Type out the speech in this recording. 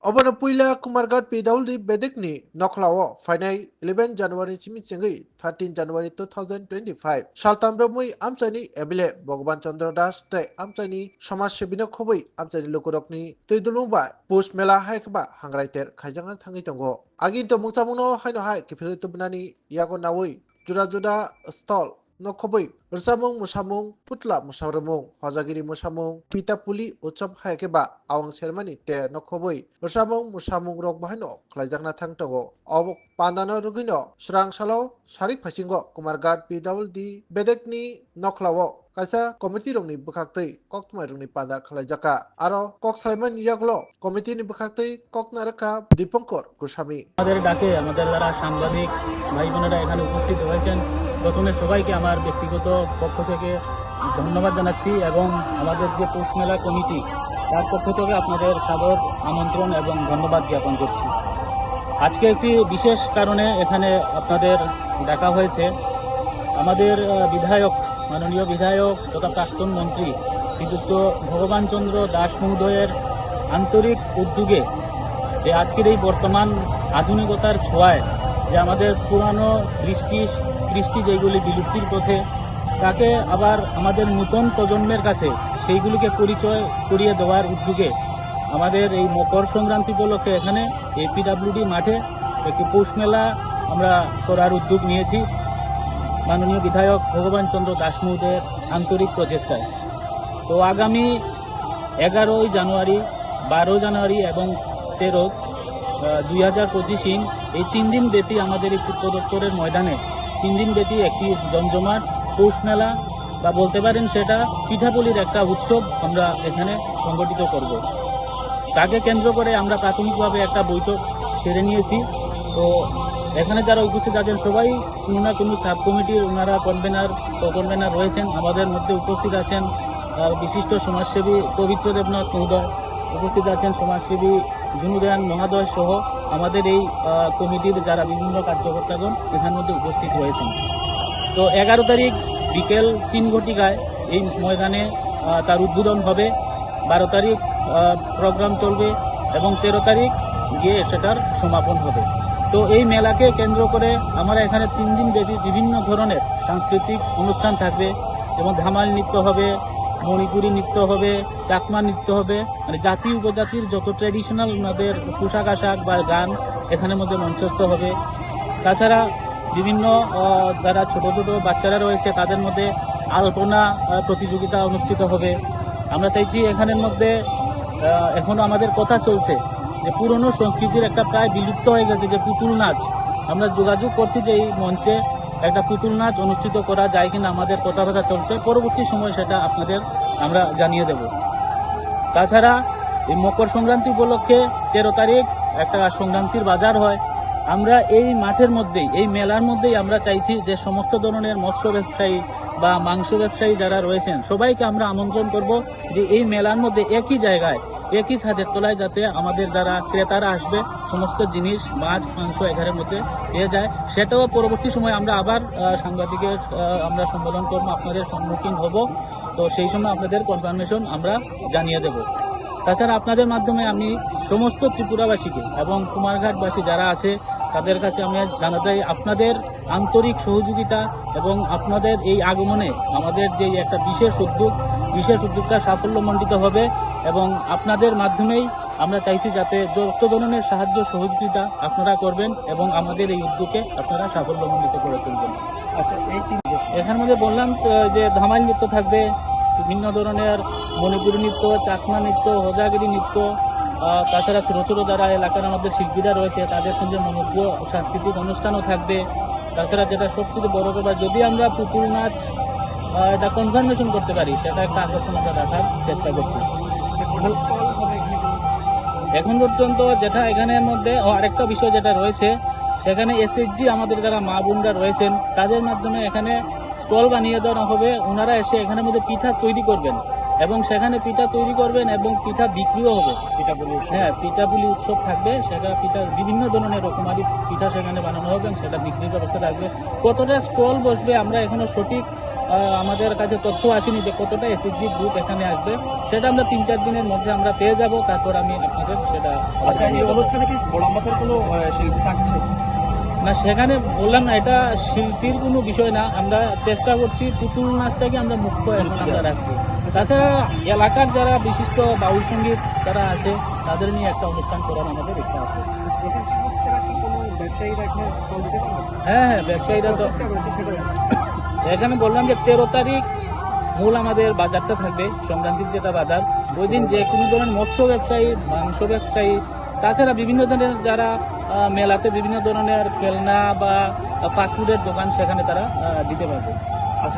Obana Puila Kumargat Pidauli Bedekni Noklao Finai 11 January Chimichengui 13 January 2025 Shaltambromui Amchani Ebile Bogban Chandra Das Te Amchani Shomas Shebino Khobui Amchani Lukurokni Tidulumba Push Mela Haikba Hangraiter Kajanga Tangitongo Aginto Mutamuno Haino Hai Kipilitubnani Yago Nawi Juda Juda Stall Nokhobui Ursamung Musamung Putla Musamung Hozagiri Musamung Pita Puli Uchop Haikeba Awang Sermani Te Nokhobui Ursamung Musamung Rok Bahino Klajangna Tangtogo Obok Pandano Rugino Srang Salo Sarik Pasingo Kumargat PWD Bedekni Noklawo Kaisa Komiti Rongni Bukakti Koktumai Rongni Pada Klajaka Aro Kok Simon Yaglo Komiti ni Bukakti Kok Naraka Dipankor Kusami আমাদের ডাকে আমাদের যারা সাংবাদিক ভাই বোনেরা এখানে উপস্থিত হয়েছেন প্রথমে সবাইকে আমার ব্যক্তিগত পক্ষ থেকে ধন্যবাদ জানাচ্ছি এবং আমাদের যে পৌষ মেলা কমিটি তার পক্ষ থেকে আপনাদের সাদর আমন্ত্রণ এবং ধন্যবাদ জ্ঞাপন করছি। আজকে একটি বিশেষ কারণে এখানে আপনাদের ডাকা হয়েছে। আমাদের বিধায়ক মাননীয় বিধায়ক তথা প্রাক্তন মন্ত্রী শ্রীযুক্ত ভগবান চন্দ্র দাস মহোদয়ের আন্তরিক উদ্যোগে যে আজকের এই বর্তমান আধুনিকতার ছোঁয়ায় যে আমাদের পুরানো কৃষ্টি যেগুলি বিলুপ্তির পথে তাকে আবার আমাদের নতুন প্রজন্মের কাছে সেইগুলিকে পরিচয় করিয়ে দেওয়ার উদ্যোগে আমাদের এই মকর সংক্রান্তি উপলক্ষে এখানে এপিডাব্লিউডি মাঠে একটি পৌষ মেলা আমরা করার উদ্যোগ নিয়েছি মাননীয় বিধায়ক ভগবান চন্দ্র দাস মহোদয়ের আন্তরিক প্রচেষ্টায়। তো আগামী 11 জানুয়ারি 12 জানুয়ারি এবং 13-2025 এই 3 দিন ব্যাপী আমাদের এই পূর্ত দপ্তরের ময়দানে 3 দিন ব্যাপী একটি জমজমাট পৌষ মেলা বা বলতে পারেন সেটা পিঠাপুলির একটা উৎসব আমরা এখানে সংগঠিত করব। তাকে কেন্দ্র করে আমরা প্রাথমিকভাবে একটা বৈঠক সেরে নিয়েছি। তো এখানে যারা উপস্থিত আছেন সবাই কোনো না কোনো সাব কমিটির ওনারা কনভেনার রয়েছেন। আমাদের মধ্যে উপস্থিত আছেন বিশিষ্ট সমাজসেবী পবিত্র দেবনাথ মহোদয়, উপস্থিত আছেন সমাজসেবী জুনুদয়ান মহাদয় সহ আমাদের এই কমিটির যারা বিভিন্ন কার্যকর্তাগণ এখানের মধ্যে উপস্থিত রয়েছেন। তো 11 তারিখ বিকেল 3 ঘটিকায় এই ময়দানে তার উদ্বোধন হবে, 12 তারিখ প্রোগ্রাম চলবে এবং 13 তারিখ গিয়ে সেটার সমাপন হবে। তো এই মেলাকে কেন্দ্র করে আমরা এখানে 3 দিন ব্যাপী বিভিন্ন ধরনের সাংস্কৃতিক অনুষ্ঠান থাকবে, যেমন ধামাল নৃত্য হবে, মণিপুরী নৃত্য হবে, চাকমা নৃত্য হবে, মানে জাতি উপজাতির যত ট্র্যাডিশনাল ওনাদের পোশাক আশাক বা গান এখানের মধ্যে মঞ্চস্থ হবে। তাছাড়া বিভিন্ন যারা ছোট ছোট বাচ্চারা রয়েছে তাদের মধ্যে আলপনা প্রতিযোগিতা অনুষ্ঠিত হবে। আমরা চাইছি এখানের মধ্যে এখনো আমাদের কথা চলছে যে পুরনো সংস্কৃতির একটা প্রায় বিলুপ্ত হয়ে গেছে যে পুতুল নাচ, আমরা যোগাযোগ করছি যে এই মঞ্চে একটা পুতুল নাচ অনুষ্ঠিত করা যায় কিনা, আমাদের কথাবার্তা চলতে পরবর্তী সময় সেটা আপনাদের আমরা জানিয়ে দেব। তাছাড়া এই মকর সংক্রান্তি উপলক্ষে 13 তারিখ একটা সংক্রান্তির বাজার হয়। আমরা এই মাঠের মধ্যেই এই মেলার মধ্যেই আমরা চাইছি যে সমস্ত ধরনের মৎস্য ব্যবসায়ী বা মাংস ব্যবসায়ী যারা রয়েছেন সবাইকে আমরা আমন্ত্রণ করব যে এই মেলার মধ্যে একই জায়গায় একই ছাদের তলায় যাতে আমাদের যারা ক্রেতারা আসবে সমস্ত জিনিস মাছ মাংস এখানের মধ্যে পেয়ে যায়। সেটাও পরবর্তী সময় আমরা আবার সাংবাদিকের আমরা সম্বোধন করব, আপনাদের সম্মুখীন হব। তো সেই সময় আপনাদের কনফার্মেশন আমরা জানিয়ে দেব। তাছাড়া আপনাদের মাধ্যমে আমি সমস্ত ত্রিপুরাবাসীকে এবং কুমারঘাটবাসী যারা আছে তাদের কাছে আমি জানাতে চাই আপনাদের আন্তরিক সহযোগিতা এবং আপনাদের এই আগমনে আমাদের যে একটা বিশেষ উদ্যোগটা সাফল্যমণ্ডিত হবে এবং আপনাদের মাধ্যমেই আমরা চাইছি যাতে যত ধরনের সাহায্য সহযোগিতা আপনারা করবেন এবং আমাদের এই উদ্যোগে আপনারা সাফল্যমণ্ডিত করে তুলবেন। আচ্ছা, এখানের মধ্যে বললাম যে ধামাল নৃত্য থাকবে, বিভিন্ন ধরনের মণিপুরী নৃত্য, চাকমা নৃত্য, হজাগিরি নৃত্য, তাছাড়া ছোটো ছোটো যারা এলাকার আমাদের শিল্পীরা রয়েছে তাদের সঙ্গে মনোজ্ঞ সাংস্কৃতিক অনুষ্ঠানও থাকবে। তাছাড়া যেটা সবচেয়ে বড় কথা, যদি আমরা পুতুল নাচ এটা কনফার্মেশন করতে পারি সেটা একটা আকর্ষণ আমরা রাখার চেষ্টা করছি। এখন পর্যন্ত যেটা এখানের মধ্যে আরেকটা বিষয় যেটা রয়েছে, সেখানে এসএইচজি আমাদের যারা মা বোনরা রয়েছেন তাদের মাধ্যমে এখানে স্টল বানিয়ে দেওয়া হবে। ওনারা এসে এখানের মধ্যে পিঠা তৈরি করবেন এবং সেখানে পিঠা তৈরি করবেন এবং পিঠা বিক্রিও হবে। পিঠাপুলি উৎসব থাকবে, সেটা পিঠা বিভিন্ন ধরনের রকমারি পিঠা সেখানে বানানো হবে এবং সেটা বিক্রির ব্যবস্থা থাকবে। কতটা স্টল বসবে আমরা এখনো সঠিক আমাদের কাছে তথ্য আসেনি যে কতটা এসএসজি গ্রুপ এখানে আসবে। সেটা আমরা 3-4 দিনের মধ্যে আমরা পেয়ে যাব, তারপর আমি আপনাদের সেটা আচ্ছা, এই অনুষ্ঠানে কি গোলাম বাফের কোনো শিল্পী থাকছে? না, সেখানে বললাম না, এটা শিল্পীর কোনো বিষয় না। আমরা চেষ্টা করছি পুতুল নাচটাকে আমরা মুখ্য এখন আমরা রাখছি। তাছাড়া এলাকার যারা বিশিষ্ট বাউল সঙ্গীত যারা আছে তাদের নিয়ে একটা অনুষ্ঠান করার আমাদের ইচ্ছা আছে। ছাড়া কি কোনো ব্যবসায়ীরা এখানে স্টল দিতে পারবে? হ্যাঁ, ব্যবসায়ীরা তো চেষ্টা করছে সেটা জানি। এখানে বললাম যে 13 তারিখ মূল আমাদের বাজারটা থাকবে, সংক্রান্তির যেটা বাজার। ওই দিন যে কোনো ধরনের মৎস্য ব্যবসায়ী, মাংস ব্যবসায়ী, তাছাড়া বিভিন্ন ধরনের যারা মেলাতে বিভিন্ন ধরনের খেলনা বা ফাস্টফুডের দোকান সেখানে তারা দিতে পারবে।